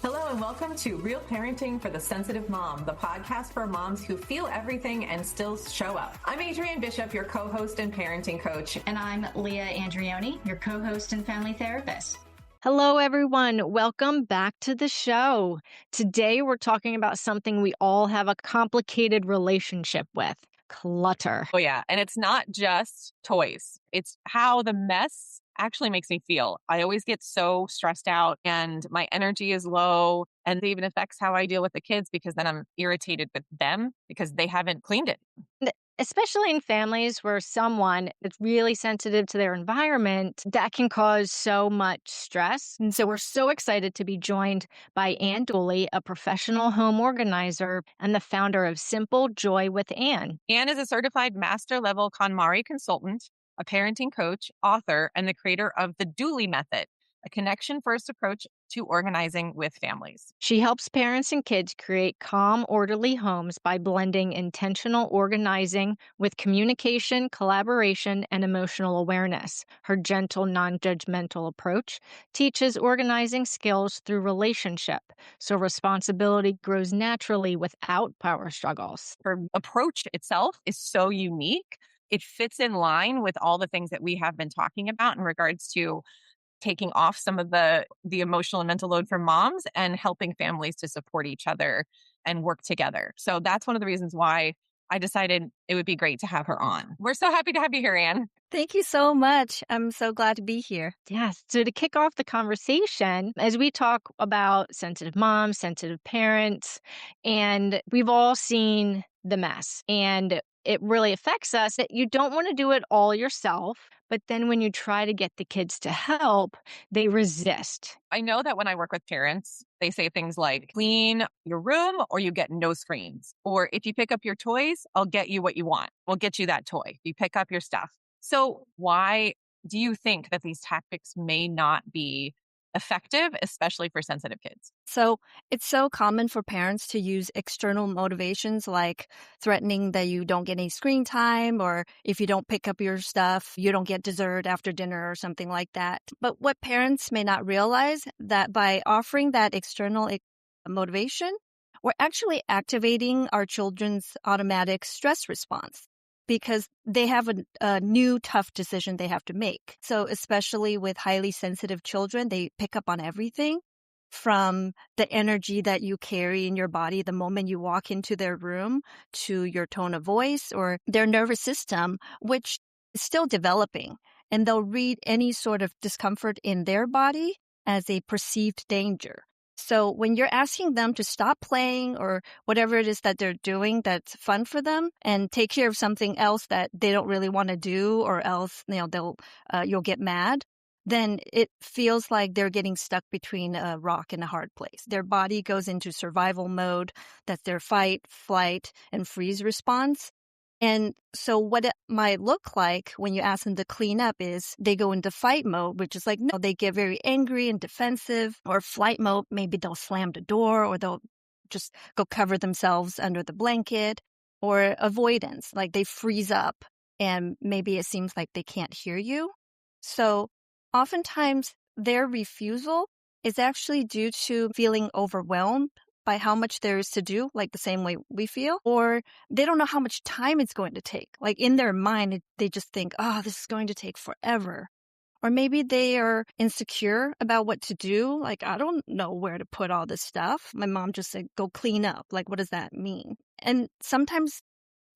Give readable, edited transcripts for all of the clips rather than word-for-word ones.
Hello and welcome to Real Parenting for the Sensitive Mom, the podcast for moms who feel everything and still show up. I'm Adrienne Bishop, your co-host and parenting coach. And I'm Leah Andrioni, your co-host and family therapist. Hello, everyone. Welcome back to the show. Today, we're talking about something we all have a complicated relationship with, clutter. Oh, yeah. And it's not just toys. It's how the mess actually makes me feel. I always get so stressed out and my energy is low. And it even affects how I deal with the kids because then I'm irritated with them because they haven't cleaned it. Especially in families where someone is really sensitive to their environment, that can cause so much stress. And so we're so excited to be joined by Ann Dooley, a professional home organizer and the founder of Simple Joy with Ann. Ann is a certified master level KonMari consultant, a parenting coach, author, and the creator of the Dooley Method, a connection-first approach to organizing with families. She helps parents and kids create calm, orderly homes by blending intentional organizing with communication, collaboration, and emotional awareness. Her gentle, non-judgmental approach teaches organizing skills through relationship, so responsibility grows naturally without power struggles. Her approach itself is so unique. It fits in line with all the things that we have been talking about in regards to taking off some of the emotional and mental load from moms and helping families to support each other and work together. So that's one of the reasons why I decided it would be great to have her on. We're so happy to have you here, Ann. Thank you so much. I'm so glad to be here. Yes. So to kick off the conversation, as we talk about sensitive moms, sensitive parents, and we've all seen the mess and it really affects us that you don't want to do it all yourself. But then when you try to get the kids to help, they resist. I know that when I work with parents, they say things like, clean your room or you get no screens. Or if you pick up your toys, I'll get you what you want. We'll get you that toy. You pick up your stuff. So why do you think that these tactics may not be effective, especially for sensitive kids? So it's so common for parents to use external motivations like threatening that you don't get any screen time, or if you don't pick up your stuff, you don't get dessert after dinner or something like that. But what parents may not realize that by offering that external motivation, we're actually activating our children's automatic stress response, because they have a new tough decision they have to make. So especially with highly sensitive children, they pick up on everything from the energy that you carry in your body the moment you walk into their room to your tone of voice or their nervous system, which is still developing. And they'll read any sort of discomfort in their body as a perceived danger. So when you're asking them to stop playing or whatever it is that they're doing that's fun for them and take care of something else that they don't really want to do, or else you'll get mad, then it feels like they're getting stuck between a rock and a hard place. Their body goes into survival mode. That's their fight, flight, and freeze response. And so what it might look like when you ask them to clean up is they go into fight mode, which is like, no, they get very angry and defensive. Or flight mode, maybe they'll slam the door or they'll just go cover themselves under the blanket. Or avoidance, like they freeze up and maybe it seems like they can't hear you. So oftentimes their refusal is actually due to feeling overwhelmed by how much there is to do, like the same way we feel, or they don't know how much time it's going to take. Like in their mind, they just think, this is going to take forever. Or maybe they are insecure about what to do. Like, I don't know where to put all this stuff. My mom just said, go clean up. Like, what does that mean? And sometimes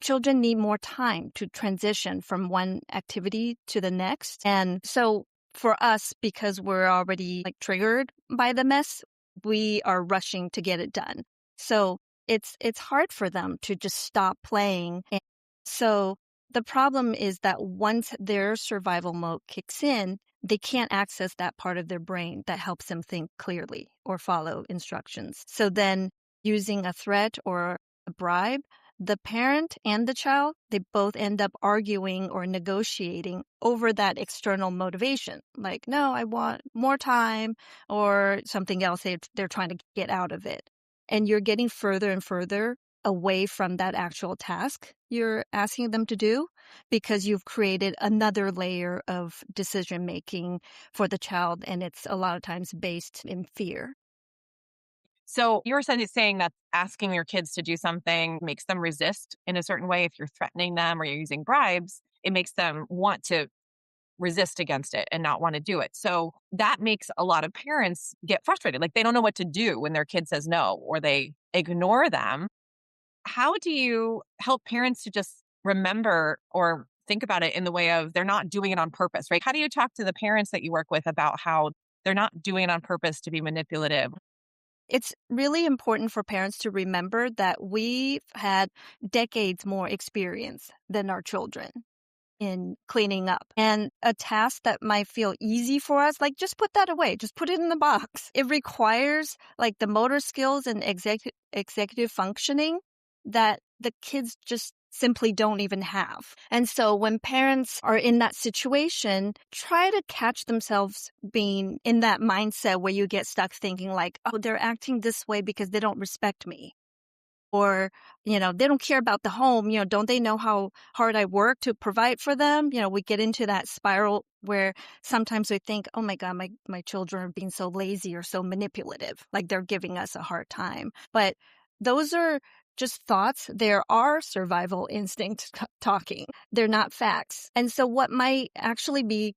children need more time to transition from one activity to the next. And so for us, because we're already triggered by the mess, we are rushing to get it done. So it's hard for them to just stop playing. And so the problem is that once their survival mode kicks in, they can't access that part of their brain that helps them think clearly or follow instructions. So then using a threat or a bribe, the parent and the child, they both end up arguing or negotiating over that external motivation. Like, no, I want more time, or something else they're trying to get out of it. And you're getting further and further away from that actual task you're asking them to do, because you've created another layer of decision making for the child, and it's a lot of times based in fear. So you were saying that asking your kids to do something makes them resist in a certain way. If you're threatening them or you're using bribes, it makes them want to resist against it and not want to do it. So that makes a lot of parents get frustrated. Like they don't know what to do when their kid says no or they ignore them. How do you help parents to just remember or think about it in the way of they're not doing it on purpose, right? How do you talk to the parents that you work with about how they're not doing it on purpose to be manipulative? It's really important for parents to remember that we've had decades more experience than our children in cleaning up. And a task that might feel easy for us, like just put that away, just put it in the box. It requires like the motor skills and executive functioning that the kids just simply don't even have. And so when parents are in that situation, try to catch themselves being in that mindset where you get stuck thinking like, oh, they're acting this way because they don't respect me. Or, they don't care about the home. Don't they know how hard I work to provide for them? We get into that spiral where sometimes we think, oh my God, my children are being so lazy or so manipulative, like they're giving us a hard time. But those are just thoughts. There are survival instincts talking. They're not facts. And so what might actually be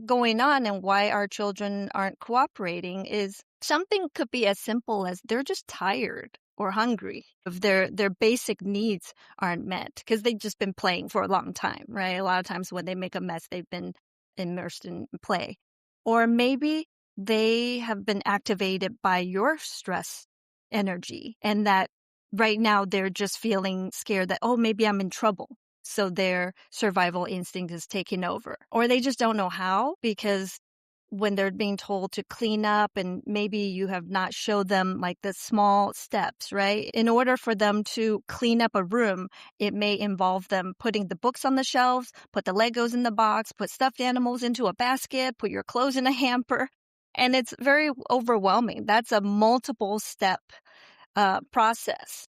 going on and why our children aren't cooperating is something could be as simple as they're just tired or hungry if their basic needs aren't met because they've just been playing for a long time, right? A lot of times when they make a mess, they've been immersed in play. Or maybe they have been activated by your stress energy and that right now they're just feeling scared that, oh, maybe I'm in trouble. So their survival instinct is taking over. Or they just don't know how because when they're being told to clean up and maybe you have not showed them like the small steps, right? In order for them to clean up a room, it may involve them putting the books on the shelves, put the Legos in the box, put stuffed animals into a basket, put your clothes in a hamper. And it's very overwhelming. That's a multiple step process.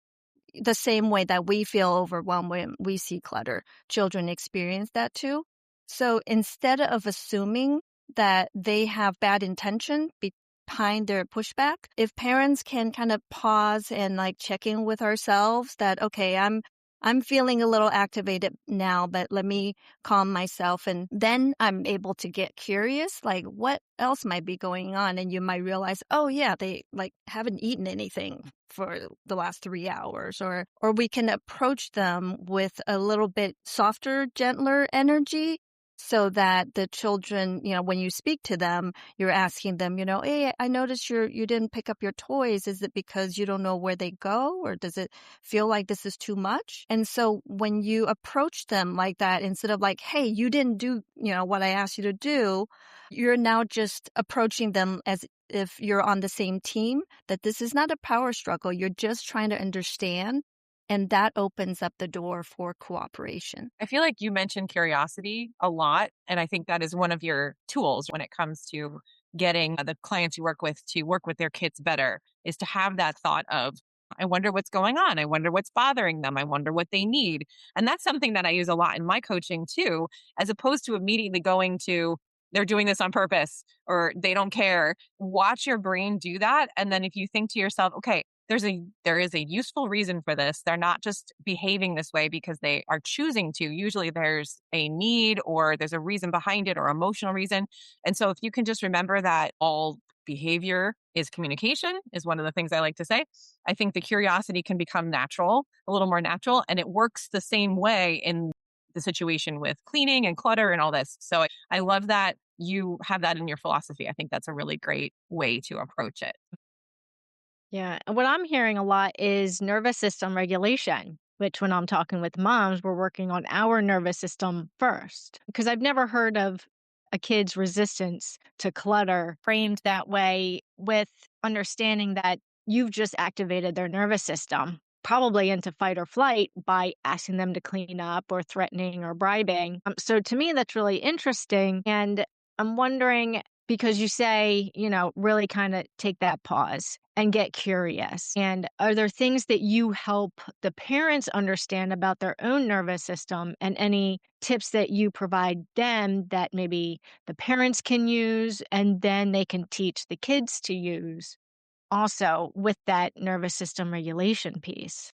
The same way that we feel overwhelmed when we see clutter, children experience that too. So instead of assuming that they have bad intention behind their pushback, if parents can kind of pause and like check in with ourselves that, okay, I'm feeling a little activated now, but let me calm myself. And then I'm able to get curious, like what else might be going on? And you might realize, oh yeah, they like haven't eaten anything for the last 3 hours. Or we can approach them with a little bit softer, gentler energy so that the children, when you speak to them, you're asking them, hey, I noticed you didn't pick up your toys. Is it because you don't know where they go? Or does it feel like this is too much? And so when you approach them like that, instead of like, hey, you didn't do, what I asked you to do, you're now just approaching them as if you're on the same team, that this is not a power struggle. You're just trying to understand. And that opens up the door for cooperation. I feel like you mentioned curiosity a lot. And I think that is one of your tools when it comes to getting the clients you work with to work with their kids better, is to have that thought of, I wonder what's going on. I wonder what's bothering them. I wonder what they need. And that's something that I use a lot in my coaching too, as opposed to immediately going to, they're doing this on purpose or they don't care. Watch your brain do that. And then if you think to yourself, okay, there is a useful reason for this. They're not just behaving this way because they are choosing to. Usually there's a need or there's a reason behind it or emotional reason. And so if you can just remember that all behavior is communication is one of the things I like to say. I think the curiosity can become natural, a little more natural, and it works the same way in the situation with cleaning and clutter and all this. So I love that you have that in your philosophy. I think that's a really great way to approach it. Yeah. And what I'm hearing a lot is nervous system regulation, which when I'm talking with moms, we're working on our nervous system first. Because I've never heard of a kid's resistance to clutter framed that way, with understanding that you've just activated their nervous system, probably into fight or flight by asking them to clean up or threatening or bribing. So to me, that's really interesting. And I'm wondering, because you say, really kind of take that pause and get curious. And are there things that you help the parents understand about their own nervous system, and any tips that you provide them that maybe the parents can use and then they can teach the kids to use also with that nervous system regulation piece.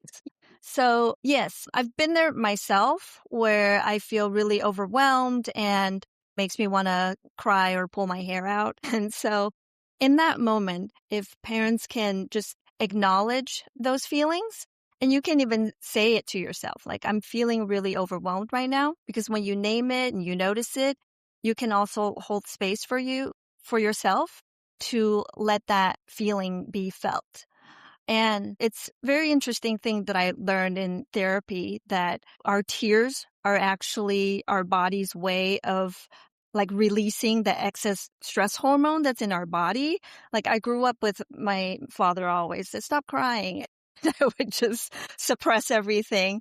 So, yes, I've been there myself where I feel really overwhelmed and makes me want to cry or pull my hair out. And so, in that moment, if parents can just acknowledge those feelings, and you can even say it to yourself, like, I'm feeling really overwhelmed right now, because when you name it and you notice it, you can also hold space for yourself to let that feeling be felt. And it's a very interesting thing that I learned in therapy, that our tears are actually our body's way of like releasing the excess stress hormone that's in our body. Like, I grew up with my father always said, stop crying. I would just suppress everything.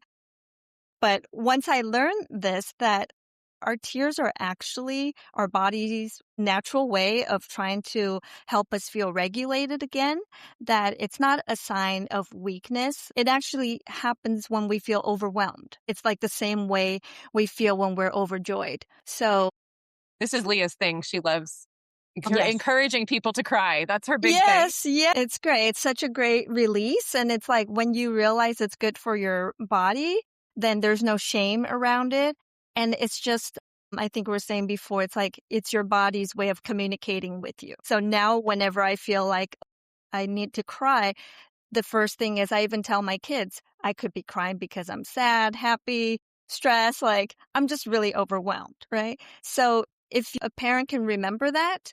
But once I learned this, that our tears are actually our body's natural way of trying to help us feel regulated again, that it's not a sign of weakness. It actually happens when we feel overwhelmed. It's like the same way we feel when we're overjoyed. So This is Leah's thing. She loves Yes. encouraging people to cry. That's her big thing. yes, yeah, it's great. It's such a great release. And it's like when you realize it's good for your body, then there's no shame around it. And it's just, I think we were saying before, it's like it's your body's way of communicating with you. So now whenever I feel like I need to cry, the first thing is I even tell my kids, I could be crying because I'm sad, happy, stressed, like I'm just really overwhelmed, right? So if a parent can remember that,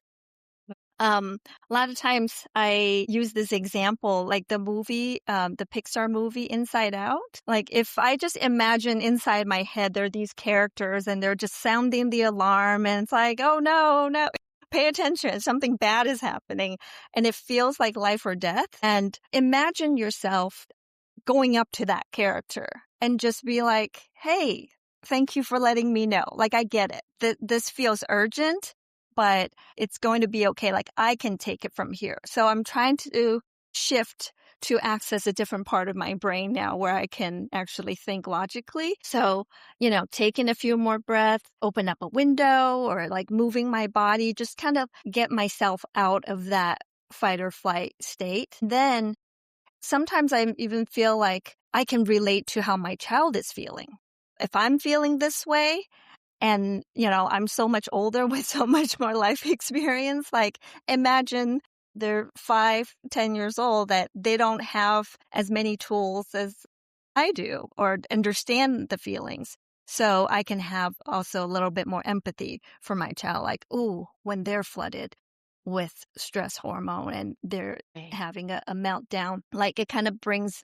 a lot of times I use this example, like the movie, the Pixar movie Inside Out. Like, if I just imagine inside my head, there are these characters and they're just sounding the alarm, and it's like, oh no, no, pay attention, something bad is happening. And it feels like life or death. And imagine yourself going up to that character and just be like, hey, thank you for letting me know. Like, I get it. This feels urgent, but it's going to be okay. Like, I can take it from here. So I'm trying to shift to access a different part of my brain now where I can actually think logically. So, taking a few more breaths, open up a window, or like moving my body, just kind of get myself out of that fight or flight state. Then sometimes I even feel like I can relate to how my child is feeling. If I'm feeling this way, and, I'm so much older with so much more life experience, like, imagine they're 5, 10 years old, that they don't have as many tools as I do or understand the feelings. So I can have also a little bit more empathy for my child, like, ooh, when they're flooded with stress hormone and they're having a meltdown, like, it kind of brings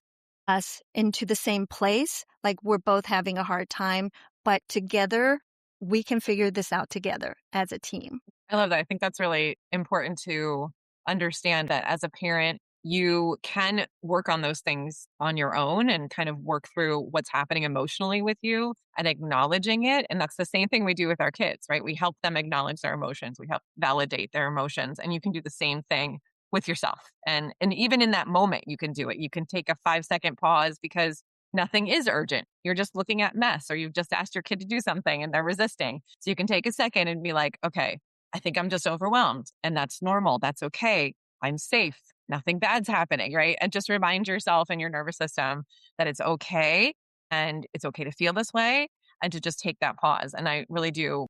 us into the same place. Like, we're both having a hard time, but together we can figure this out together as a team. I love that. I think that's really important to understand that as a parent, you can work on those things on your own and kind of work through what's happening emotionally with you and acknowledging it. And that's the same thing we do with our kids, right? We help them acknowledge their emotions. We help validate their emotions. And you can do the same thing with yourself. And even in that moment, you can do it. You can take a 5-second pause because nothing is urgent. You're just looking at mess, or you've just asked your kid to do something and they're resisting. So you can take a second and be like, okay, I think I'm just overwhelmed, and that's normal. That's okay. I'm safe. Nothing bad's happening, right? And just remind yourself and your nervous system that it's okay, and it's okay to feel this way, and to just take that pause. And I really do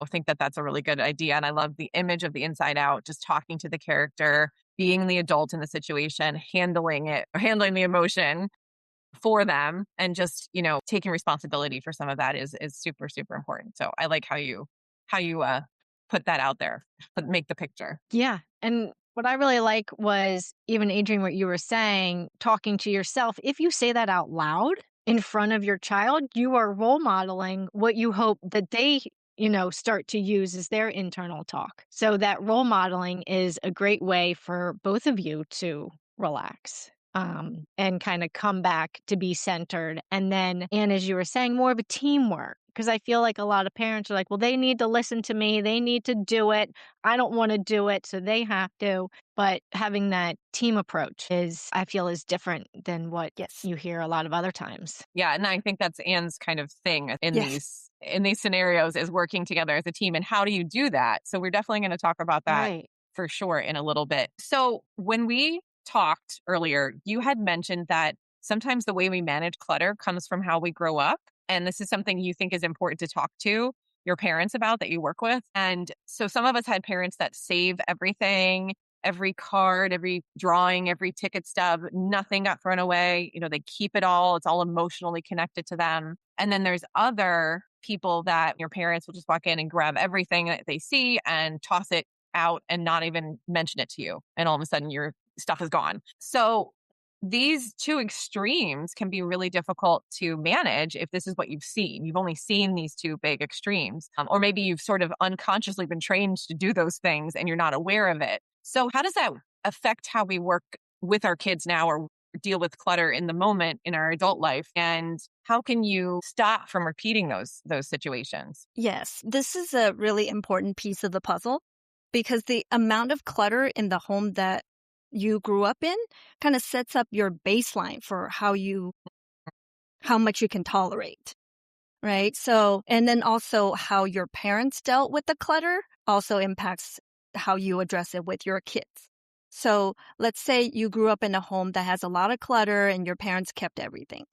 think that that's a really good idea. And I love the image of the Inside Out, just talking to the character, being the adult in the situation, handling the emotion for them, and just, taking responsibility for some of that is super, super important. So I like how you put that out there, but make the picture. Yeah. And what I really like was, even Adrienne, what you were saying, talking to yourself. If you say that out loud in front of your child, you are role modeling what you hope that they, start to use as their internal talk. So that role modeling is a great way for both of you to relax. And kind of come back to be centered. And then, and as you were saying, more of a teamwork. Because I feel like a lot of parents are like, well, they need to listen to me. They need to do it. I don't want to do it, so they have to. But having that team approach I feel is different than what you hear a lot of other times. Yeah. And I think that's Ann's kind of thing in Yes. these scenarios, is working together as a team. And how do you do that? So we're definitely going to talk about that for sure in a little bit. So when we talked earlier, you had mentioned that sometimes the way we manage clutter comes from how we grow up. And this is something you think is important to talk to your parents about that you work with. And so some of us had parents that save everything, every card, every drawing, every ticket stub, nothing got thrown away. They keep it all. It's all emotionally connected to them. And then there's other people that your parents will just walk in and grab everything that they see and toss it out and not even mention it to you. And all of a sudden your stuff is gone. So these two extremes can be really difficult to manage if this is what you've seen. You've only seen these two big extremes, or maybe you've sort of unconsciously been trained to do those things and you're not aware of it. So how does that affect how we work with our kids now or deal with clutter in the moment in our adult life? And how can you stop from repeating those situations? Yes, this is a really important piece of the puzzle because the amount of clutter in the home that you grew up in kind of sets up your baseline for how much you can tolerate, right? So, and then also how your parents dealt with the clutter also impacts how you address it with your kids. So let's say you grew up in a home that has a lot of clutter and your parents kept everything.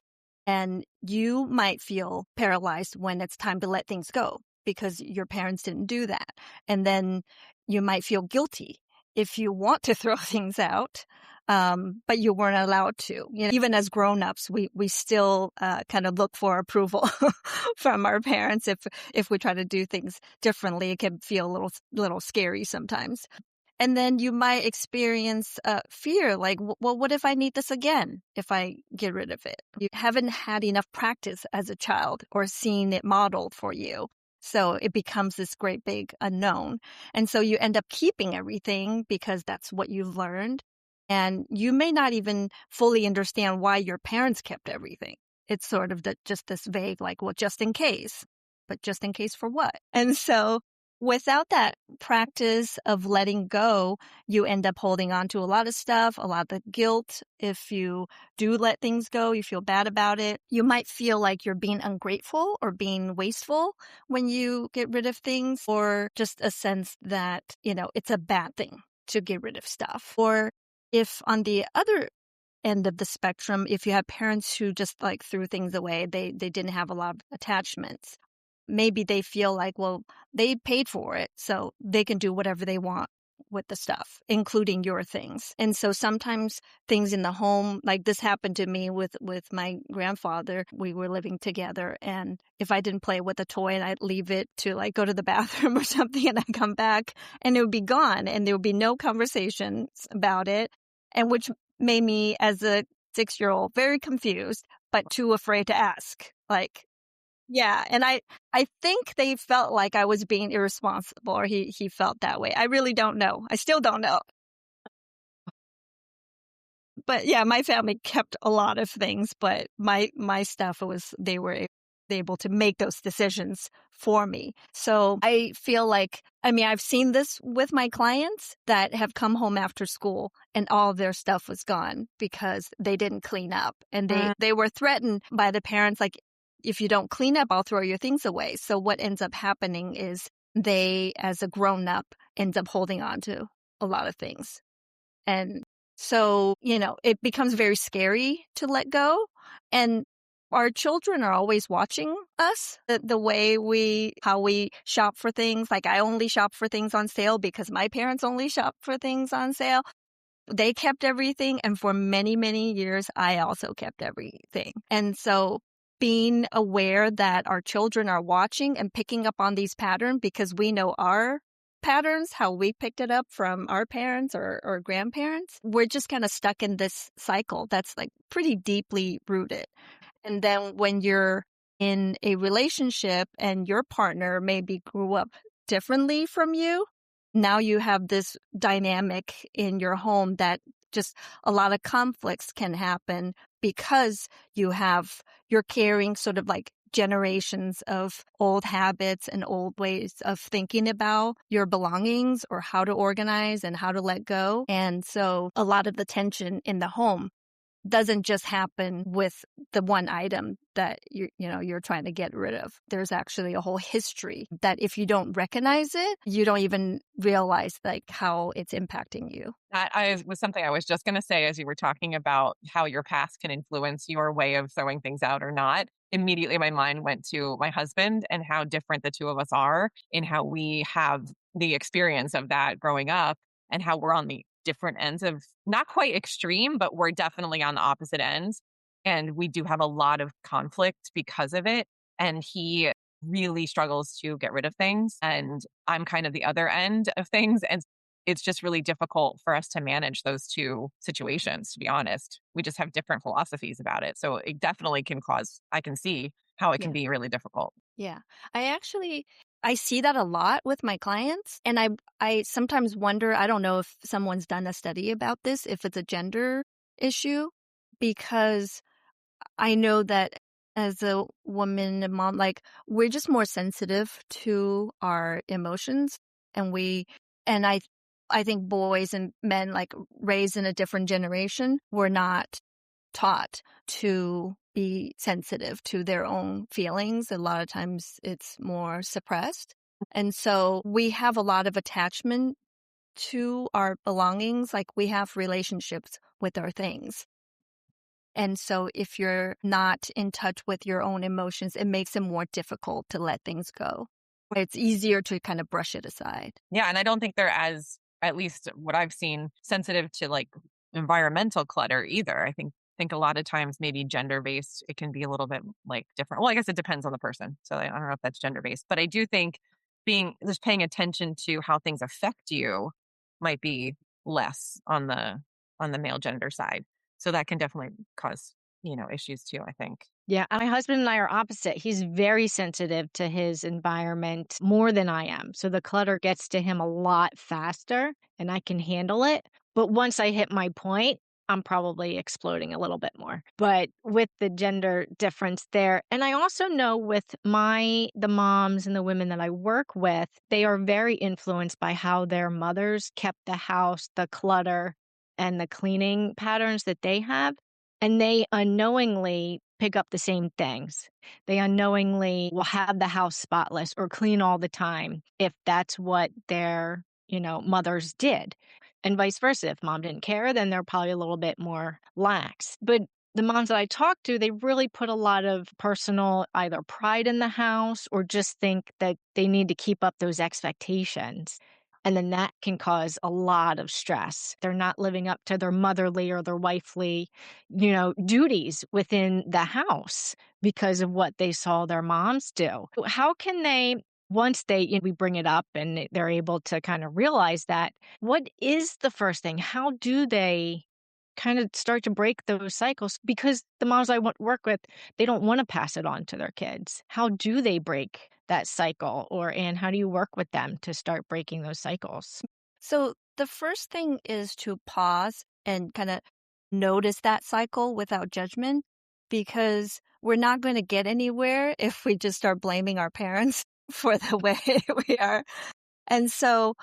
And you might feel paralyzed when it's time to let things go because your parents didn't do that. And then you might feel guilty if you want to throw things out, but you weren't allowed to. Even as grown-ups, we still kind of look for approval from our parents. If we try to do things differently, it can feel a little scary sometimes. And then you might experience fear, like, well, what if I need this again if I get rid of it? You haven't had enough practice as a child or seen it modeled for you. So it becomes this great big unknown. And so you end up keeping everything because that's what you've learned. And you may not even fully understand why your parents kept everything. It's sort of just this vague, like, well, just in case. But just in case for what? And so without that practice of letting go, you end up holding on to a lot of stuff, a lot of the guilt. If you do let things go, you feel bad about it. You might feel like you're being ungrateful or being wasteful when you get rid of things, or just a sense that, it's a bad thing to get rid of stuff. Or if on the other end of the spectrum, if you have parents who just like threw things away, they didn't have a lot of attachments. Maybe they feel like, well, they paid for it, so they can do whatever they want with the stuff, including your things. And so sometimes things in the home, like this happened to me with my grandfather. We were living together, and if I didn't play with a toy and I'd leave it to like go to the bathroom or something, and I'd come back and it would be gone, and there would be no conversations about it, and which made me as a 6-year-old very confused, but too afraid to ask. Like, yeah. And I think they felt like I was being irresponsible, or he felt that way. I really don't know. I still don't know. But yeah, my family kept a lot of things, but my stuff they were able to make those decisions for me. So I feel like, I've seen this with my clients that have come home after school and all of their stuff was gone because they didn't clean up, and they were threatened by the parents, like, if you don't clean up, I'll throw your things away. So what ends up happening is they, as a grown-up, ends up holding on to a lot of things. And so, it becomes very scary to let go. And our children are always watching us, the way how we shop for things. Like, I only shop for things on sale because my parents only shop for things on sale. They kept everything. And for many, many years, I also kept everything. And so being aware that our children are watching and picking up on these patterns, because we know our patterns, how we picked it up from our parents or grandparents, we're just kind of stuck in this cycle that's like pretty deeply rooted. And then when you're in a relationship and your partner maybe grew up differently from you, now you have this dynamic in your home that just a lot of conflicts can happen because you're carrying sort of like generations of old habits and old ways of thinking about your belongings or how to organize and how to let go. And so a lot of the tension in the home doesn't just happen with the one item that you're trying to get rid of. There's actually a whole history that if you don't recognize it, you don't even realize like how it's impacting you. That was something I was just going to say as you were talking about how your past can influence your way of throwing things out or not. Immediately, my mind went to my husband and how different the two of us are in how we have the experience of that growing up and how we're on the different ends of not quite extreme, but we're definitely on the opposite ends. And we do have a lot of conflict because of it. And he really struggles to get rid of things. And I'm kind of the other end of things. And it's just really difficult for us to manage those two situations, to be honest. We just have different philosophies about it. So it definitely can cause, I can see how it can be really difficult. Yeah. I see that a lot with my clients. And I sometimes wonder, I don't know if someone's done a study about this, if it's a gender issue, because I know that as a woman and mom, like we're just more sensitive to our emotions. And I think boys and men like raised in a different generation were not taught to be sensitive to their own feelings. A lot of times it's more suppressed. And so we have a lot of attachment to our belongings. Like we have relationships with our things. And so if you're not in touch with your own emotions, it makes it more difficult to let things go. It's easier to kind of brush it aside. Yeah. And I don't think they're as, at least what I've seen, sensitive to like environmental clutter either. I think a lot of times maybe gender based, it can be a little bit like different. Well, I guess it depends on the person. So I don't know if that's gender based, but I do think just paying attention to how things affect you might be less on the male gender side. So that can definitely cause, issues too, I think. Yeah, my husband and I are opposite. He's very sensitive to his environment more than I am. So the clutter gets to him a lot faster and I can handle it. But once I hit my point, I'm probably exploding a little bit more. But with the gender difference there, and I also know with the moms and the women that I work with, they are very influenced by how their mothers kept the house, the clutter, and the cleaning patterns that they have. And they unknowingly pick up the same things. They unknowingly will have the house spotless or clean all the time if that's what their, mothers did. And vice versa. If mom didn't care, then they're probably a little bit more lax. But the moms that I talk to, they really put a lot of personal either pride in the house or just think that they need to keep up those expectations. And then that can cause a lot of stress. They're not living up to their motherly or their wifely, duties within the house because of what they saw their moms do. How can they, once we bring it up and they're able to kind of realize that, what is the first thing? How do they kind of start to break those cycles? Because the moms I work with, they don't want to pass it on to their kids. How do they break that cycle? And how do you work with them to start breaking those cycles? So the first thing is to pause and kind of notice that cycle without judgment, because we're not going to get anywhere if we just start blaming our parents for the way we are. And so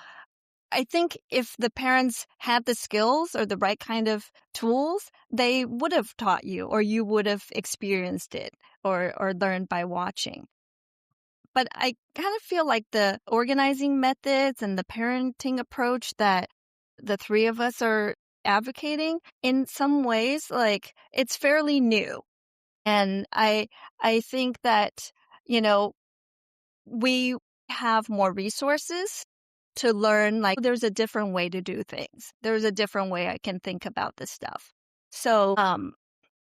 I think if the parents had the skills or the right kind of tools, they would have taught you, or you would have experienced it or learned by watching. But I kind of feel like the organizing methods and the parenting approach that the three of us are advocating, in some ways, like it's fairly new. And I think that, we have more resources to learn, like there's a different way to do things. There's a different way I can think about this stuff. So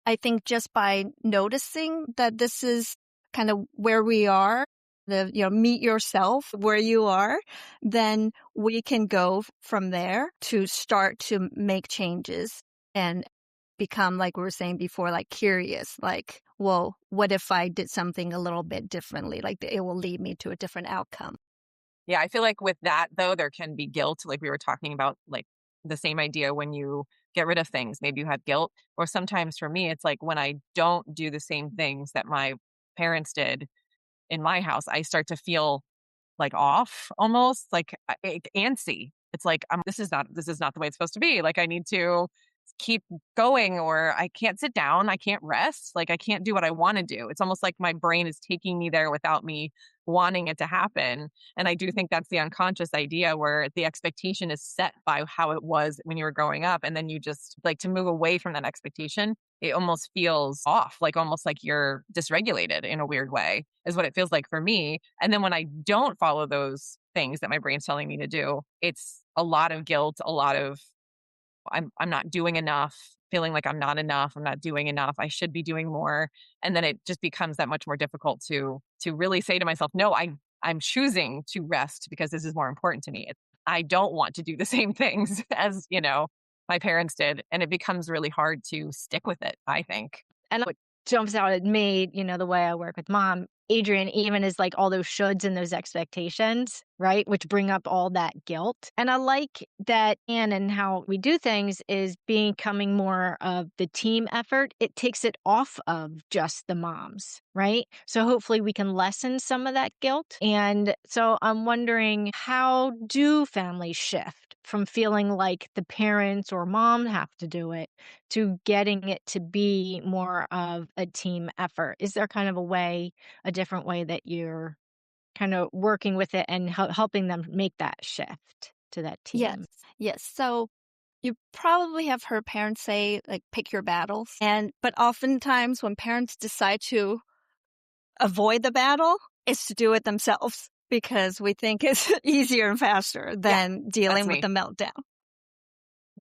I think just by noticing that this is kind of where we are, meet yourself where you are, then we can go from there to start to make changes and become, like we were saying before, like curious, like, well, what if I did something a little bit differently? Like it will lead me to a different outcome. Yeah, I feel like with that, though, there can be guilt, like we were talking about, like the same idea when you get rid of things. Maybe you have guilt. Or sometimes for me, it's like when I don't do the same things that my parents did in my house, I start to feel like off almost, like antsy. It's like, this is not the way it's supposed to be. Like I need to keep going, or I can't sit down. I can't rest. Like I can't do what I want to do. It's almost like my brain is taking me there without me wanting it to happen. And I do think that's the unconscious idea where the expectation is set by how it was when you were growing up. And then you just like to move away from that expectation. It almost feels off, like almost like you're dysregulated in a weird way, is what it feels like for me. And then when I don't follow those things that my brain's telling me to do, it's a lot of guilt, a lot of I'm not doing enough, feeling like I'm not enough, I'm not doing enough, I should be doing more. And then it just becomes that much more difficult to really say to myself, no, I'm choosing to rest because this is more important to me. I don't want to do the same things as, my parents did. And it becomes really hard to stick with it, I think. And what jumps out at me, the way I work with mom, Adrian, even is like all those shoulds and those expectations, right? Which bring up all that guilt. And I like that Ann and how we do things is becoming more of the team effort. It takes it off of just the moms, right? So hopefully we can lessen some of that guilt. And so I'm wondering, how do families shift from feeling like the parents or mom have to do it to getting it to be more of a team effort? Is there kind of a different way that you're kind of working with it and helping them make that shift to that team? Yes. So you probably have heard parents say, like, pick your battles. But oftentimes when parents decide to avoid the battle, it's to do it themselves because we think it's easier and faster than dealing with the meltdown.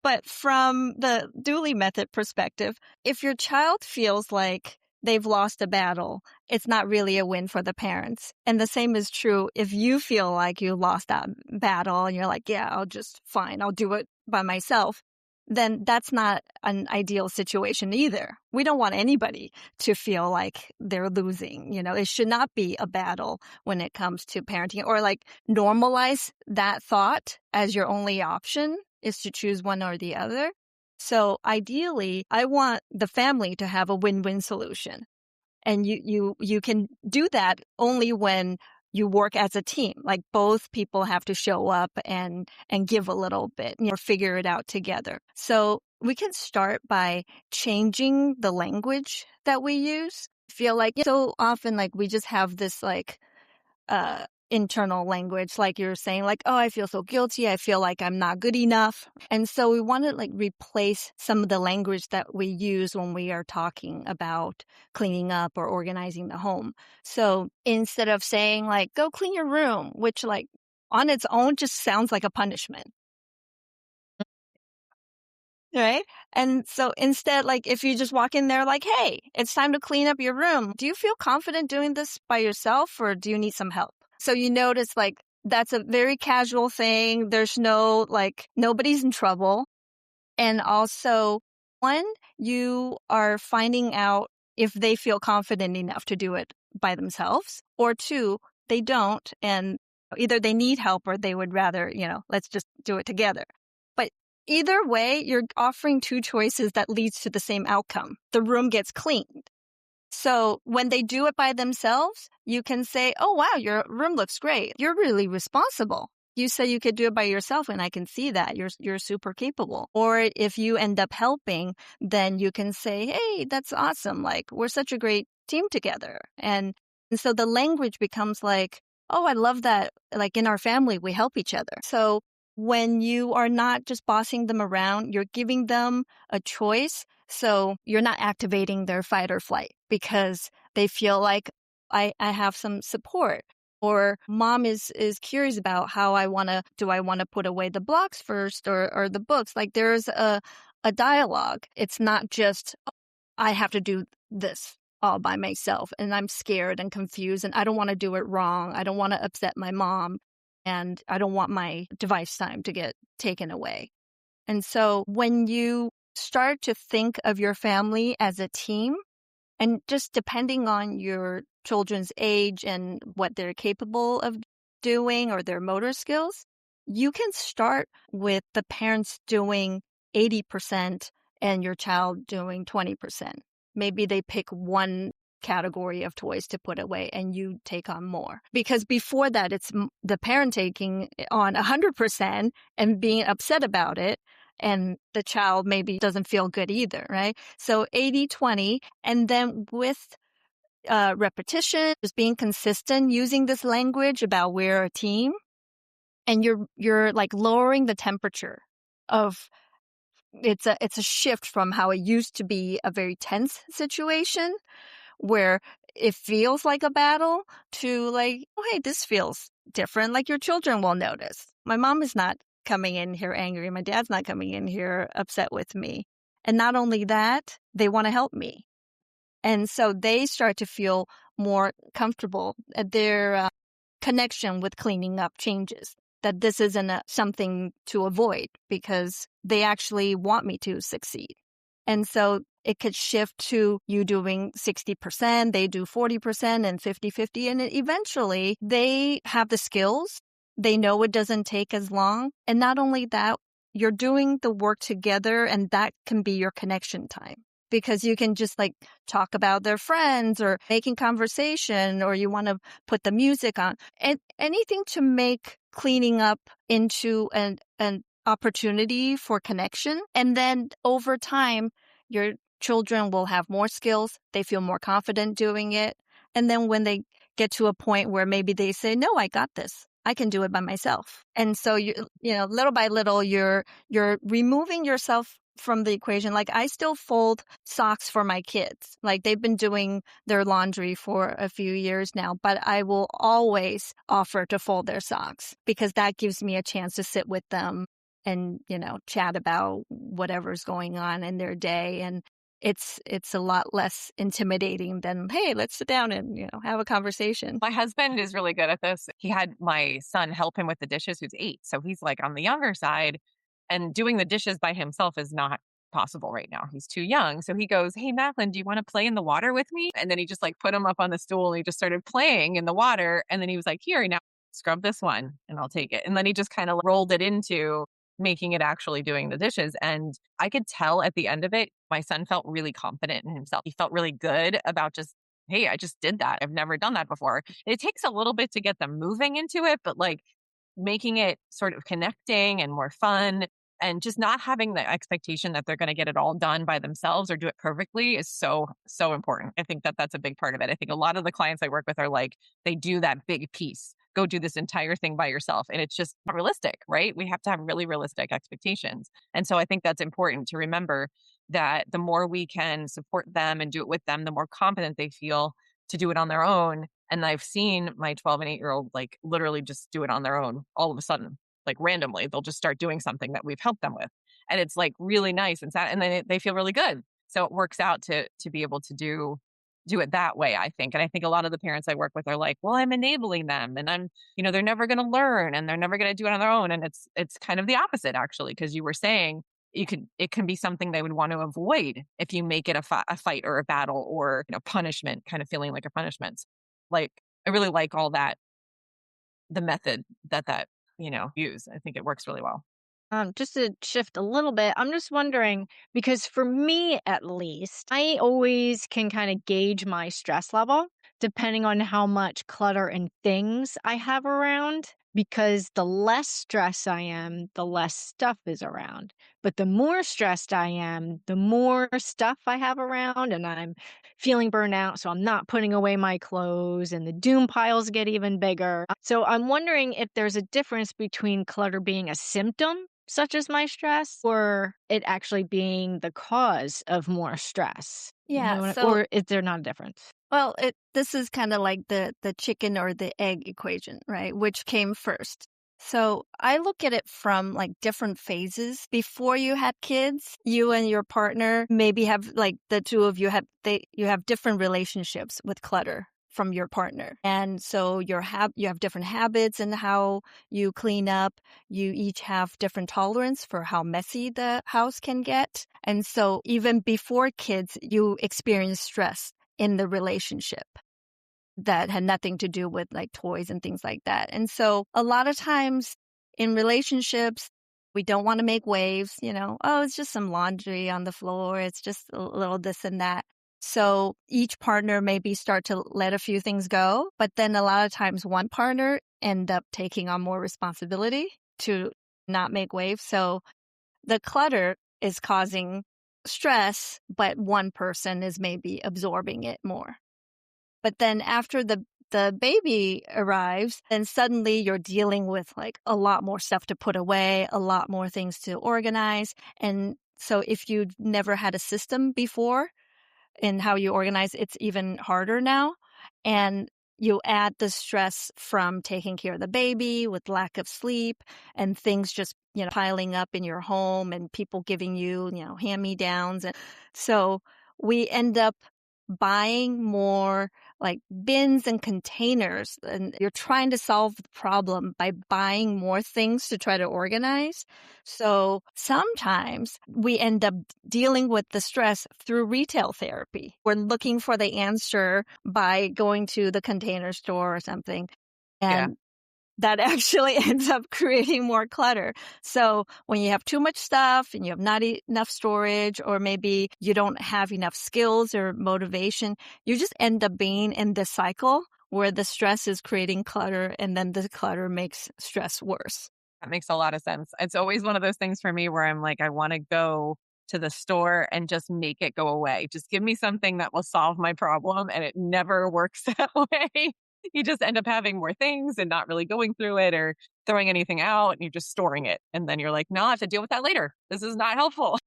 But from the Dooley Method perspective, if your child feels like they've lost a battle, it's not really a win for the parents. And the same is true if you feel like you lost that battle and you're like, yeah, I'll do it by myself. Then that's not an ideal situation either. We don't want anybody to feel like they're losing. It should not be a battle when it comes to parenting, or like normalize that thought as your only option is to choose one or the other. So ideally, I want the family to have a win-win solution. And you can do that only when you work as a team. Like both people have to show up and give a little bit, or figure it out together. So we can start by changing the language that we use. I feel like so often like we just have this like internal language, like you're saying, like, oh, I feel so guilty. I feel like I'm not good enough. And so we want to like replace some of the language that we use when we are talking about cleaning up or organizing the home. So instead of saying like, go clean your room, which like on its own just sounds like a punishment. Right? And so instead, like if you just walk in there like, hey, it's time to clean up your room. Do you feel confident doing this by yourself, or do you need some help? So you notice like that's a very casual thing. There's no like nobody's in trouble. And also when you are finding out if they feel confident enough to do it by themselves, or two, they don't. And either they need help or they would rather, let's just do it together. But either way, you're offering two choices that leads to the same outcome. The room gets cleaned. So when they do it by themselves, you can say, oh, wow, your room looks great. You're really responsible. You said you could do it by yourself, and I can see that. You're super capable. Or if you end up helping, then you can say, hey, that's awesome. Like, we're such a great team together. And so the language becomes like, oh, I love that. Like in our family, we help each other. So when you are not just bossing them around, you're giving them a choice. So you're not activating their fight or flight because they feel like I have some support. Or mom is curious about how do I want to put away the blocks first or the books? Like there's a dialogue. It's not just, I have to do this all by myself and I'm scared and confused and I don't want to do it wrong. I don't want to upset my mom and I don't want my device time to get taken away. And so when you start to think of your family as a team, and just depending on your children's age and what they're capable of doing or their motor skills, you can start with the parents doing 80% and your child doing 20%. Maybe they pick one category of toys to put away and you take on more. Because before that, it's the parent taking on 100% and being upset about it. and the child maybe doesn't feel good either, right? So 80-20, and then with repetition, just being consistent, using this language about we're a team, and you're like lowering the temperature of it's a shift from how it used to be a very tense situation where it feels like a battle to like, oh, hey, this feels different. Like your children will notice. My mom is not coming in here angry. My dad's not coming in here upset with me. And not only that, they want to help me. And so they start to feel more comfortable. Their connection with cleaning up changes. That this isn't something to avoid because they actually want me to succeed. And so it could shift to you doing 60%, they do 40% and 50-50. And eventually they have the skills. They know it doesn't take as long. And not only that, you're doing the work together and that can be your connection time. Because you can just like talk about their friends or making conversation, or you want to put the music on, and anything to make cleaning up into an opportunity for connection. And then over time, your children will have more skills. They feel more confident doing it. And then when they get to a point where maybe they say, no, I got this. I can do it by myself. And so you know, little by little, you're removing yourself from the equation. Like I still fold socks for my kids. Like they've been doing their laundry for a few years now, but I will always offer to fold their socks because that gives me a chance to sit with them and, you know, chat about whatever's going on in their day. And it's a lot less intimidating than, hey, let's sit down and, you know, have a conversation. My husband is really good at this. He had my son help him with the dishes, who's 8. So he's like on the younger side. And doing the dishes by himself is not possible right now. He's too young. So he goes, hey, Macklin, do you want to play in the water with me? And then he just like put him up on the stool and he just started playing in the water. And then he was like, here, now scrub this one and I'll take it. And then he just kind of rolled it into making it actually doing the dishes. And I could tell at the end of it, my son felt really confident in himself. He felt really good about just, hey, I just did that. I've never done that before. It takes a little bit to get them moving into it, but like making it sort of connecting and more fun. And just not having the expectation that they're going to get it all done by themselves or do it perfectly is so, so important. I think that that's a big part of it. I think a lot of the clients I work with are like, they do that big piece, go do this entire thing by yourself. And it's just not realistic, right? We have to have really realistic expectations. And so I think that's important to remember that the more we can support them and do it with them, the more confident they feel to do it on their own. And I've seen my 12 and 8-year-old like literally just do it on their own all of a sudden. Like randomly, they'll just start doing something that we've helped them with. And it's like really nice and sad. And then they feel really good. So it works out to be able to do it that way, I think. And I think a lot of the parents I work with are like, well, I'm enabling them and I'm, you know, they're never going to learn and they're never going to do it on their own. And it's kind of the opposite, actually, because you were saying it can be something they would want to avoid if you make it a fight or a battle or, you know, punishment, kind of feeling like a punishment. Like, I really like all that, the method that you know, use. I think it works really well. Just to shift a little bit, I'm just wondering, because for me at least, I always can kind of gauge my stress level depending on how much clutter and things I have around. Because the less stressed I am, the less stuff is around. But the more stressed I am, the more stuff I have around, and I'm feeling burnt out. So I'm not putting away my clothes, and the doom piles get even bigger. So I'm wondering if there's a difference between clutter being a symptom, such as my stress, or it actually being the cause of more stress. Yeah. You know, So, or is there not a difference? well, this is kind of like the chicken or the egg equation, right? Which came first? So I look at it from like different phases. Before you had kids, you and your partner maybe have like the two of you you have different relationships with clutter from your partner. And so you have different habits in how you clean up. You each have different tolerance for how messy the house can get. And so even before kids, you experience stress in the relationship that had nothing to do with like toys and things like that. And so a lot of times in relationships, we don't want to make waves, you know, oh, it's just some laundry on the floor. It's just a little this and that. So each partner maybe start to let a few things go, but then a lot of times one partner end up taking on more responsibility to not make waves. So the clutter is causing stress, but one person is maybe absorbing it more. But then after the baby arrives, then suddenly you're dealing with like a lot more stuff to put away, a lot more things to organize. And so if you've never had a system before in how you organize, it's even harder now. And you add the stress from taking care of the baby with lack of sleep and things just, piling up in your home and people giving you, hand-me-downs. And so we end up buying more like bins and containers, and you're trying to solve the problem by buying more things to try to organize. So sometimes we end up dealing with the stress through retail therapy. We're looking for the answer by going to the container store or something. And that actually ends up creating more clutter. So when you have too much stuff and you have not enough storage, or maybe you don't have enough skills or motivation, you just end up being in this cycle where the stress is creating clutter and then the clutter makes stress worse. That makes a lot of sense. It's always one of those things for me where I'm like, I want to go to the store and just make it go away. Just give me something that will solve my problem. And it never works that way. You just end up having more things and not really going through it or throwing anything out, and you're just storing it. And then you're like, no, I have to deal with that later. This is not helpful.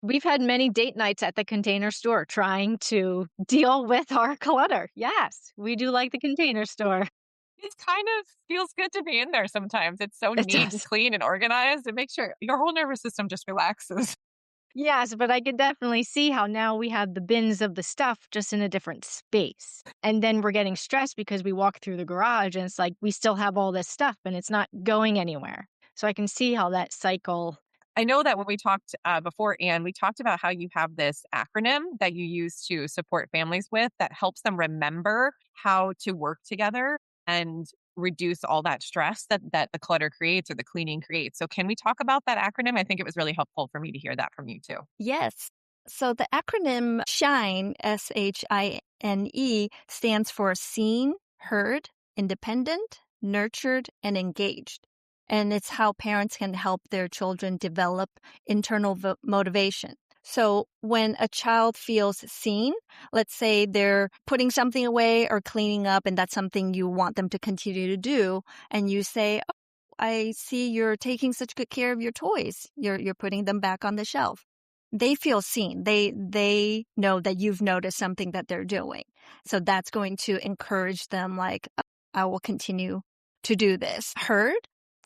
We've had many date nights at the Container Store trying to deal with our clutter. Yes, we do like the Container Store. It kind of feels good to be in there sometimes. It's so It neat and does. clean and organized. It makes your whole nervous system just relaxes. Yes, but I could definitely see how now we have the bins of the stuff just in a different space. And then we're getting stressed because we walk through the garage and it's like we still have all this stuff and it's not going anywhere. So I can see how that cycle. I know that when we talked before, Anne, we talked about how you have this acronym that you use to support families with that helps them remember how to work together and reduce all that stress that the clutter creates or the cleaning creates. So can we talk about that acronym? I think it was really helpful for me to hear that from you too. Yes. So the acronym SHINE, SHINE, stands for seen, heard, independent, nurtured, and engaged. And it's how parents can help their children develop internal motivation. So when a child feels seen, let's say they're putting something away or cleaning up, and that's something you want them to continue to do, and you say, "Oh, I see you're taking such good care of your toys. You're putting them back on the shelf." They feel seen. They know that you've noticed something that they're doing. So that's going to encourage them, like, I will continue to do this. Heard.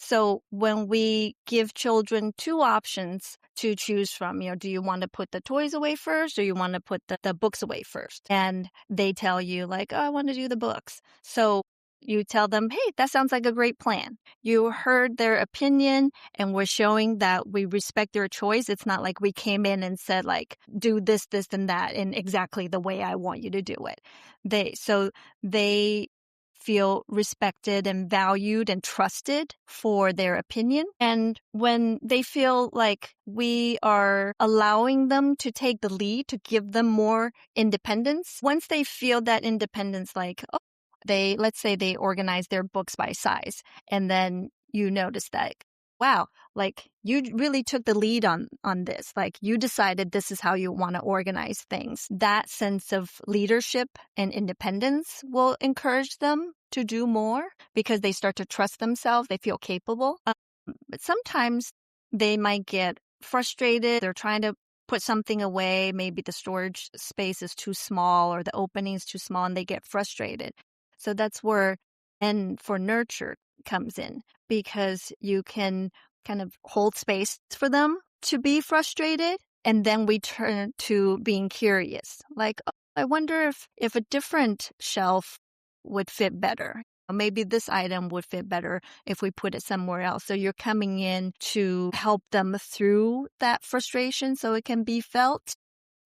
So when we give children two options to choose from, do you want to put the toys away first, or you want to put the books away first? And they tell you like, oh, I want to do the books. So you tell them, hey, that sounds like a great plan. You heard their opinion and we're showing that we respect their choice. It's not like we came in and said like, do this, this, and that in exactly the way I want you to do it. They feel respected and valued and trusted for their opinion. And when they feel like we are allowing them to take the lead, to give them more independence, once they feel that independence, like, oh, let's say they organize their books by size, and then you notice that, wow, like you really took the lead on this. Like you decided this is how you want to organize things. That sense of leadership and independence will encourage them to do more because they start to trust themselves. They feel capable. But sometimes they might get frustrated. They're trying to put something away. Maybe the storage space is too small or the opening is too small, and they get frustrated. So that's where N for nurture comes in, because you can kind of hold space for them to be frustrated. And then we turn to being curious. Like, oh, I wonder if a different shelf would fit better. Maybe this item would fit better if we put it somewhere else. So you're coming in to help them through that frustration so it can be felt.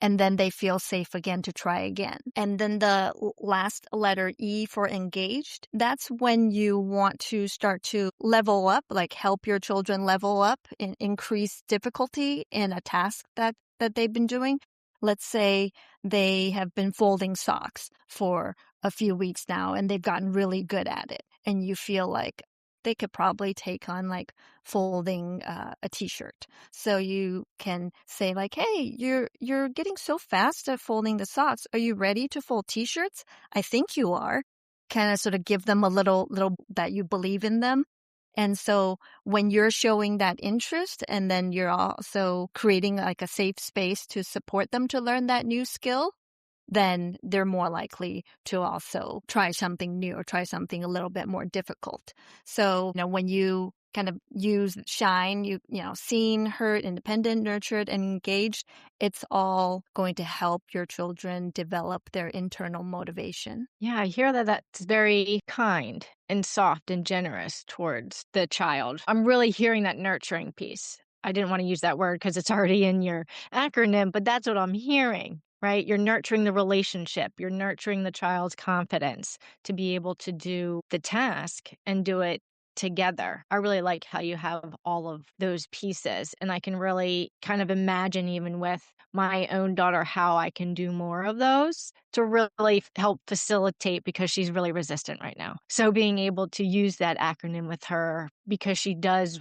And then they feel safe again to try again. And then the last letter, E for engaged, that's when you want to start to level up, like help your children level up and increase difficulty in a task that they've been doing. Let's say they have been folding socks for a few weeks now and they've gotten really good at it. And you feel like they could probably take on like folding a t-shirt. So you can say like, hey, you're getting so fast at folding the socks. Are you ready to fold t-shirts? I think you are. Kind of sort of give them a little that you believe in them. And so when you're showing that interest and then you're also creating like a safe space to support them to learn that new skill, then they're more likely to also try something new or try something a little bit more difficult. So, when you kind of use shine, seen, heard, independent, nurtured, and engaged, it's all going to help your children develop their internal motivation. Yeah, I hear that that's very kind and soft and generous towards the child. I'm really hearing that nurturing piece. I didn't want to use that word because it's already in your acronym, but that's what I'm hearing, right? You're nurturing the relationship. You're nurturing the child's confidence to be able to do the task and do it together. I really like how you have all of those pieces, and I can really kind of imagine, even with my own daughter, how I can do more of those to really help facilitate, because she's really resistant right now. So being able to use that acronym with her, because she does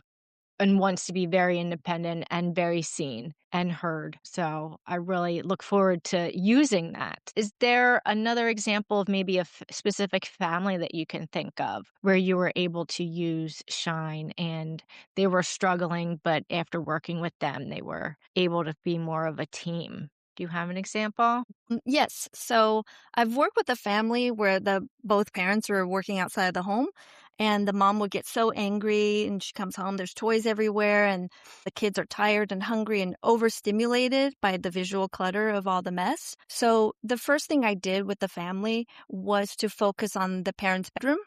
and wants to be very independent and very seen and heard. So I really look forward to using that. Is there another example of maybe a specific family that you can think of where you were able to use Shine and they were struggling, but after working with them, they were able to be more of a team? Do you have an example? Yes. So I've worked with a family where both parents were working outside of the home, and the mom would get so angry and she comes home, there's toys everywhere, and the kids are tired and hungry and overstimulated by the visual clutter of all the mess. So the first thing I did with the family was to focus on the parents' bedroom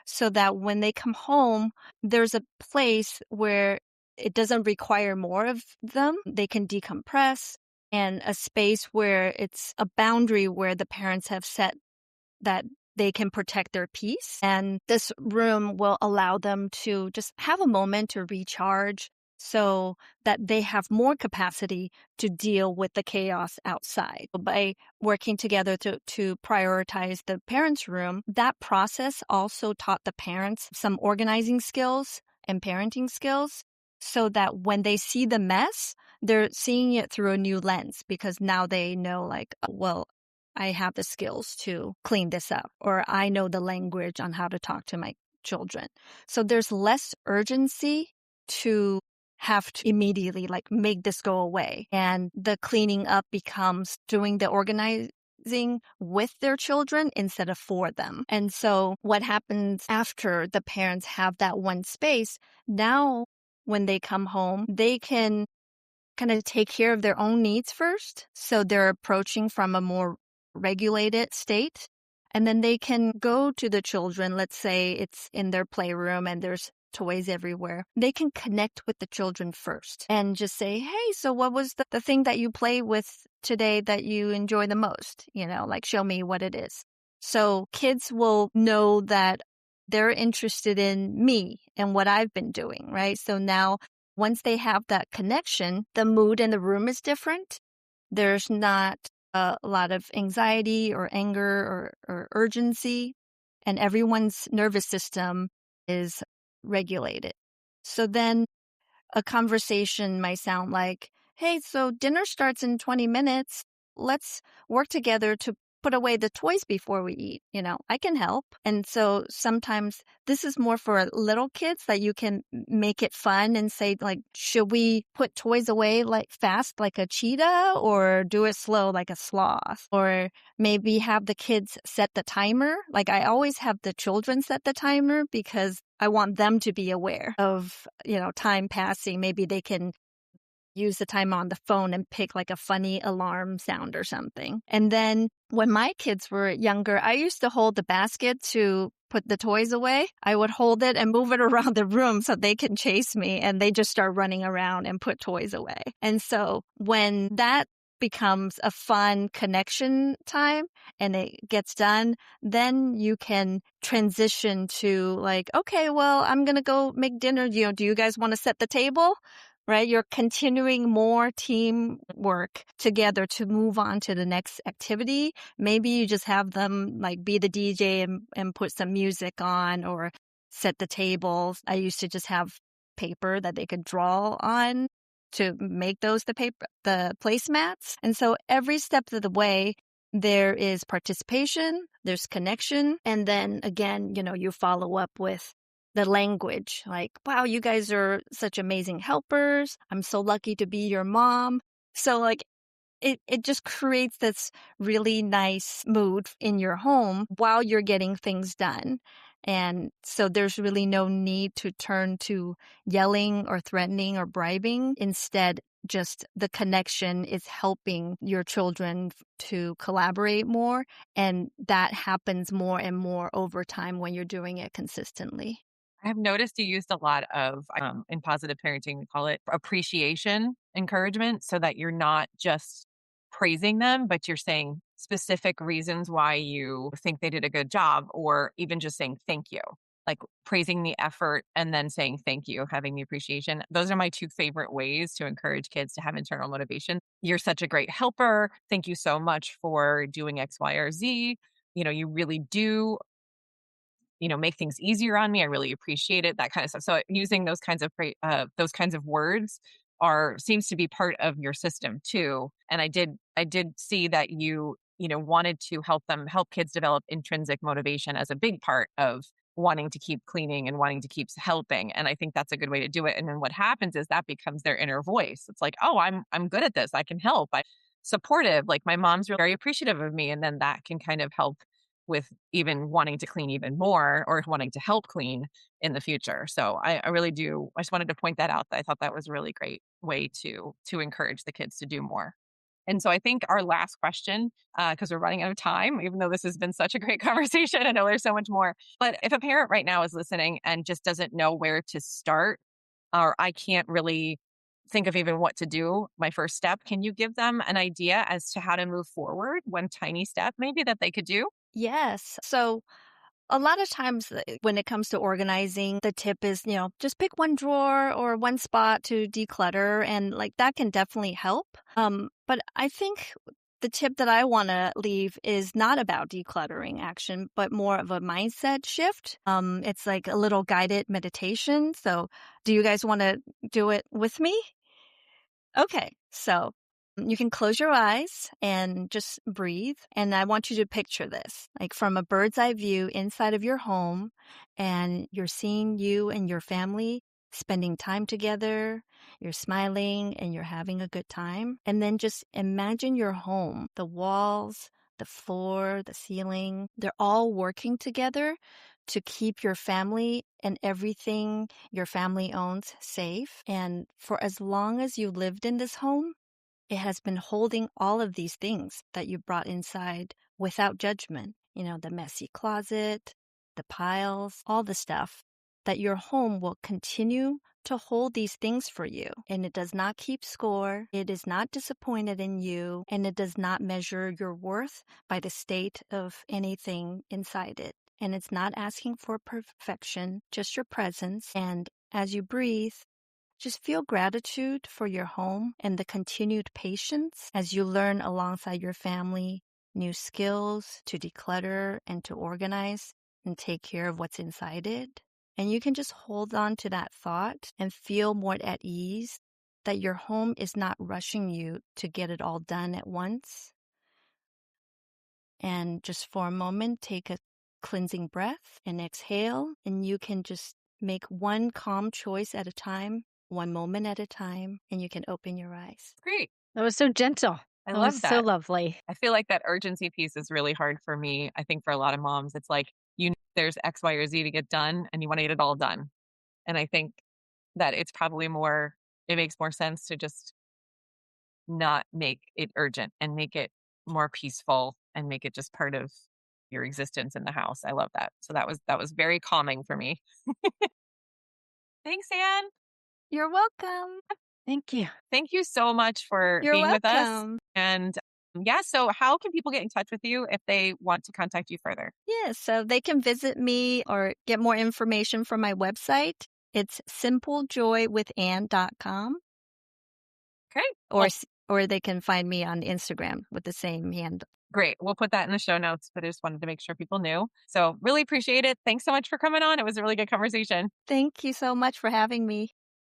so that when they come home, there's a place where it doesn't require more of them. They can decompress, and a space where it's a boundary where the parents have set that they can protect their peace. And this room will allow them to just have a moment to recharge so that they have more capacity to deal with the chaos outside. By working together to prioritize the parents' room, that process also taught the parents some organizing skills and parenting skills so that when they see the mess, they're seeing it through a new lens, because now they know like, well, I have the skills to clean this up, or I know the language on how to talk to my children. So there's less urgency to have to immediately like make this go away. And the cleaning up becomes doing the organizing with their children instead of for them. And so what happens after the parents have that one space, now when they come home, they can kind of take care of their own needs first. So they're approaching from a more regulated state. And then they can go to the children. Let's say it's in their playroom and there's toys everywhere. They can connect with the children first and just say, hey, so what was the thing that you play with today that you enjoy the most? Like show me what it is. So kids will know that they're interested in me and what I've been doing, right? So now once they have that connection, the mood in the room is different. There's not a lot of anxiety or anger or urgency, and everyone's nervous system is regulated. So then a conversation might sound like, hey, so dinner starts in 20 minutes. Let's work together to put away the toys before we eat. I can help. And so sometimes this is more for little kids that you can make it fun and say like, should we put toys away like fast like a cheetah, or do it slow like a sloth? Or maybe have the kids set the timer. Like I always have the children set the timer because I want them to be aware of, time passing. Maybe they can use the timer on the phone and pick like a funny alarm sound or something. And then when my kids were younger, I used to hold the basket to put the toys away. I would hold it and move it around the room so they can chase me, and they just start running around and put toys away. And so when that becomes a fun connection time and it gets done, then you can transition to like, okay, well, I'm going to go make dinner. Do you guys want to set the table? Right? You're continuing more teamwork together to move on to the next activity. Maybe you just have them like be the DJ and put some music on, or set the tables. I used to just have paper that they could draw on to make those the placemats. And so every step of the way, there is participation, there's connection, and then again, you follow up with the language, like, wow, you guys are such amazing helpers. I'm so lucky to be your mom. So like it just creates this really nice mood in your home while you're getting things done. And so there's really no need to turn to yelling or threatening or bribing. Instead, just the connection is helping your children to collaborate more. And that happens more and more over time when you're doing it consistently. I've noticed you used a lot of, in positive parenting, we call it appreciation encouragement, so that you're not just praising them, but you're saying specific reasons why you think they did a good job, or even just saying thank you, like praising the effort and then saying thank you, having the appreciation. Those are my two favorite ways to encourage kids to have internal motivation. You're such a great helper. Thank you so much for doing X, Y, or Z. You really do make things easier on me. I really appreciate it, that kind of stuff. So using those kinds of words seems to be part of your system too. And I did see that you wanted to help kids develop intrinsic motivation as a big part of wanting to keep cleaning and wanting to keep helping. And I think that's a good way to do it. And then what happens is that becomes their inner voice. It's like, oh, I'm good at this. I can help. I'm supportive. Like my mom's very appreciative of me. And then that can kind of help with even wanting to clean even more or wanting to help clean in the future. So I really do. I just wanted to point that out. That I thought that was a really great way to encourage the kids to do more. And so I think our last question, because we're running out of time, even though this has been such a great conversation, I know there's so much more. But if a parent right now is listening and just doesn't know where to start, or I can't really think of even what to do, my first step, can you give them an idea as to how to move forward? One tiny step maybe that they could do? Yes. So a lot of times when it comes to organizing, the tip is, just pick one drawer or one spot to declutter, and like that can definitely help. But I think the tip that I want to leave is not about decluttering action, but more of a mindset shift. It's like a little guided meditation. So do you guys want to do it with me? Okay. So you can close your eyes and just breathe. And I want you to picture this, like from a bird's eye view inside of your home, and you're seeing you and your family spending time together. You're smiling and you're having a good time. And then just imagine your home, the walls, the floor, the ceiling, they're all working together to keep your family and everything your family owns safe. And for as long as you lived in this home, it has been holding all of these things that you brought inside without judgment. The messy closet, the piles, all the stuff. That your home will continue to hold these things for you. And it does not keep score. It is not disappointed in you. And it does not measure your worth by the state of anything inside it. And it's not asking for perfection, just your presence. And as you breathe, just feel gratitude for your home and the continued patience as you learn alongside your family new skills to declutter and to organize and take care of what's inside it. And you can just hold on to that thought and feel more at ease that your home is not rushing you to get it all done at once. And just for a moment, take a cleansing breath and exhale, and you can just make one calm choice at a time, one moment at a time, and you can open your eyes. Great. That was so gentle. I That love was that. so lovely. I feel like that urgency piece is really hard for me. I think for a lot of moms, it's like, there's X, Y, or Z to get done and you want to get it all done. And I think that it makes more sense to just not make it urgent and make it more peaceful and make it just part of your existence in the house. I love that. So that was very calming for me. Thanks, Ann. You're welcome. Thank you. Thank you so much for You're being with us. welcome. And so how can people get in touch with you if they want to contact you further? Yeah, so they can visit me or get more information from my website. It's simplejoywithann.com. Great. Or or they can find me on Instagram with the same handle. Great. We'll put that in the show notes, but I just wanted to make sure people knew. So really appreciate it. Thanks so much for coming on. It was a really good conversation. Thank you so much for having me.